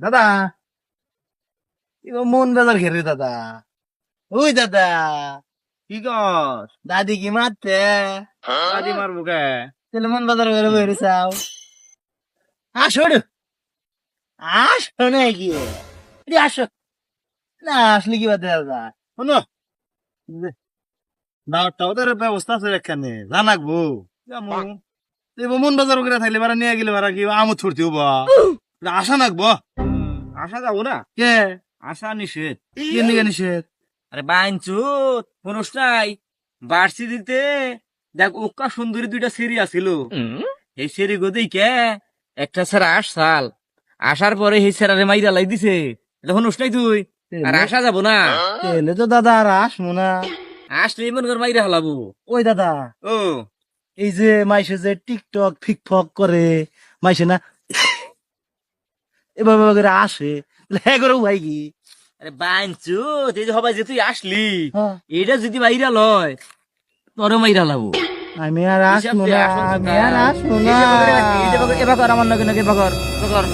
দাদা মন বাজার ঘেরে দাদা। ওই দাদা কি কস? দাদি কি মারতে দাদি মারবো কে? তাহলে মন বাজার ঘরে বসে চাও। আসো আসো নাকি আসো না আসলে কি বাদ দাদা শোনো, দাওয়াতটা ওদের ব্যবস্থা আছে এখানে জানাকবো। মন বাজার করে থাকলে বারা নিয়ে গেলে বারা কি আমোদ ফুর্তি হবো, আশা নাকবো। আশা যাবো না, কে আশা নিষেধ। কে নিয়ে নিষেধ? আরে বাইনচুত কোনস নাই, বাড়ছি দিতে দেখ ওকা সুন্দরী দুইটা সেরি আছিল। এই সেরি গদেই কে একটা স্যার আসছাল, আসার পরে এই স্যারারে মাইরা লাই দিছে। এটা শুনুস নাই তুই? আর আসা যাবো না, তাহলে তো দাদা আর আসবো না। আসলে মন করে মাইরা হালাবো। ওই দাদা ও এই যে মাইসে যে টিকটক ফিকফক করে মাইসে না এভাবে করে আসে হ্যাঁ করে ভাই কি আরে বাইনচুত এই যে হবাই যে তুই আসলি, হ্যাঁ। এটা যদি মাইরা লয় তোরে মাইরা হালাবো। আমি আর আসবো না, আমি আর আসবো না। এবার কর আমার নাকি নাকি এবার কর।